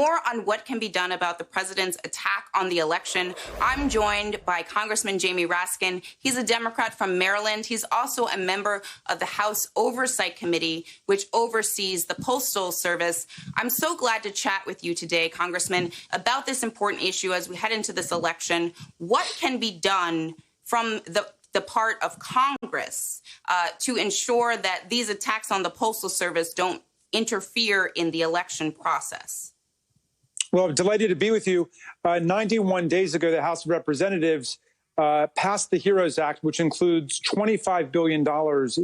more on what can be done about the president's attack on the election, I'm joined by Congressman Jamie Raskin. He's a Democrat from Maryland. He's also a member of the House Oversight Committee, which oversees the Postal Service. I'm so glad to chat with you today, Congressman, about this important issue as we head into this election. What can be done from the part of Congress to ensure that these attacks on the Postal Service don't interfere in the election process? Well, I'm delighted to be with you. 91 days ago, the House of Representatives passed the HEROES Act, which includes $25 billion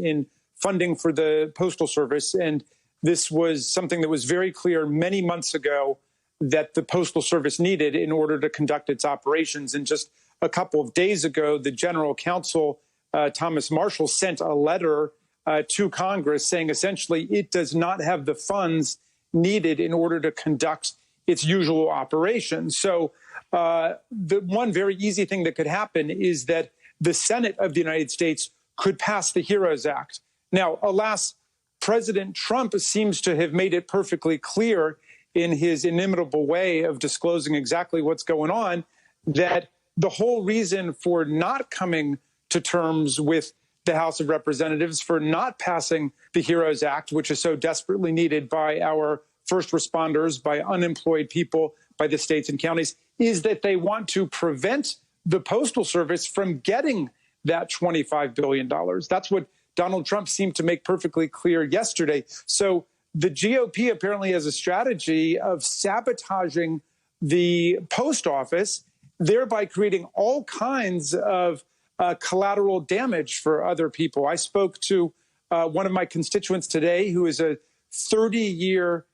in funding for the Postal Service. And this was something that was very clear many months ago that the Postal Service needed in order to conduct its operations. And just a couple of days ago, the General Counsel, Thomas Marshall, sent a letter to Congress saying essentially it does not have the funds needed in order to conduct its usual operations. So the one very easy thing that could happen is that the Senate of the United States could pass the HEROES Act. Now, alas, President Trump seems to have made it perfectly clear in his inimitable way of disclosing exactly what's going on that the whole reason for not coming to terms with the House of Representatives, for not passing the HEROES Act, which is so desperately needed by our first responders, by unemployed people, by the states and counties, is that they want to prevent the Postal Service from getting that $25 billion. That's what Donald Trump seemed to make perfectly clear yesterday. So the GOP apparently has a strategy of sabotaging the post office, thereby creating all kinds of collateral damage for other people. I spoke to one of my constituents today who is a 30-year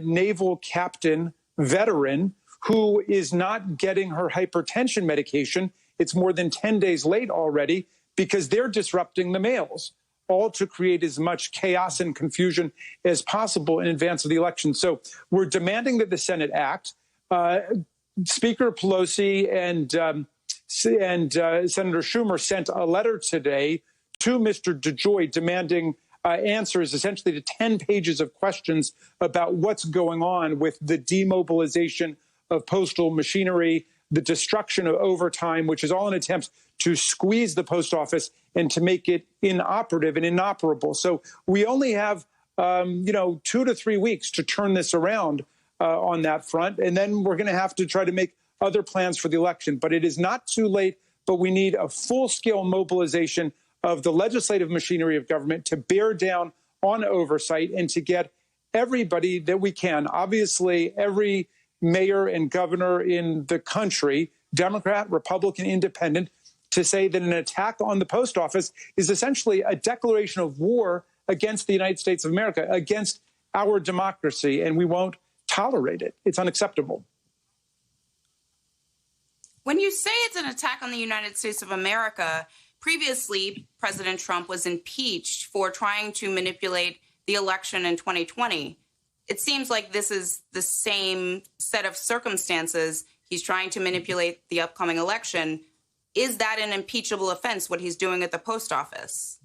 naval captain veteran who is not getting her hypertension medication. It's more than 10 days late already because they're disrupting the mails, all to create as much chaos and confusion as possible in advance of the election. So we're demanding that the Senate act. Speaker Pelosi and Senator Schumer sent a letter today to Mr. DeJoy demanding answers essentially to 10 pages of questions about what's going on with the demobilization of postal machinery, the destruction of overtime, which is all an attempt to squeeze the post office and to make it inoperative and inoperable. So we only have, 2 to 3 weeks to turn this around on that front. And then we're going to have to try to make other plans for the election. But it is not too late, but we need a full-scale mobilization of the legislative machinery of government to bear down on oversight and to get everybody that we can, obviously every mayor and governor in the country, Democrat, Republican, Independent, to say that an attack on the post office is essentially a declaration of war against the United States of America, against our democracy, and we won't tolerate it. It's unacceptable. When you say it's an attack on the United States of America, previously, President Trump was impeached for trying to manipulate the election in 2020. It seems like this is the same set of circumstances. He's trying to manipulate the upcoming election. Is that an impeachable offense, what he's doing at the post office?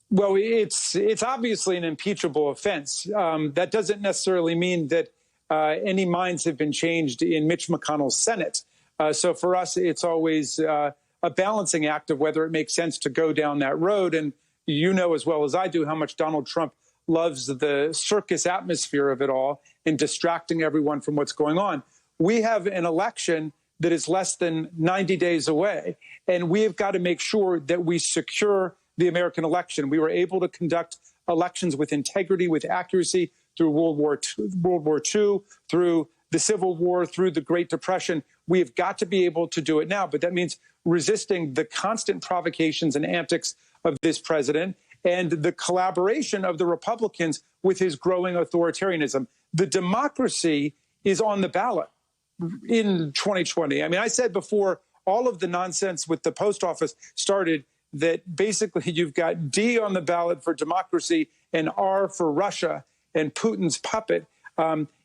Well, it's obviously an impeachable offense. That doesn't necessarily mean that any minds have been changed in Mitch McConnell's Senate. So for us, it's always a balancing act of whether it makes sense to go down that road. And you know as well as I do how much Donald Trump loves the circus atmosphere of it all and distracting everyone from what's going on. We have an election that is less than 90 days away, and we have got to make sure that we secure the American election. We were able to conduct elections with integrity, with accuracy through World War II, through the Civil War, through the Great Depression. We have got to be able to do it now, but that means resisting the constant provocations and antics of this president and the collaboration of the Republicans with his growing authoritarianism. The democracy is on the ballot in 2020. I mean, I said before all of the nonsense with the post office started that basically you've got D on the ballot for democracy and R for Russia and Putin's puppet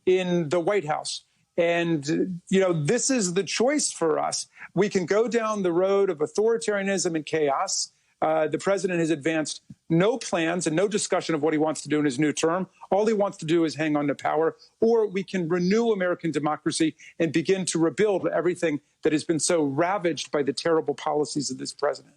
in the White House. And, this is the choice for us. We can go down the road of authoritarianism and chaos. The president has advanced no plans and no discussion of what he wants to do in his new term. All he wants to do is hang on to power, or we can renew American democracy and begin to rebuild everything that has been so ravaged by the terrible policies of this president.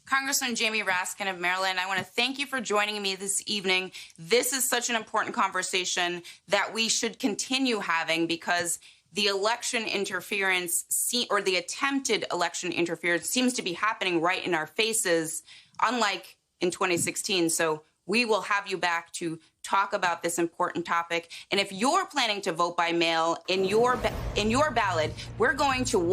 Congressman Jamie Raskin of Maryland, I want to thank you for joining me this evening. This is such an important conversation that we should continue having, because the election interference, or the attempted election interference, seems to be happening right in our faces, unlike in 2016. So we will have you back to talk about this important topic. And if you're planning to vote by mail in your ballot, we're going to walk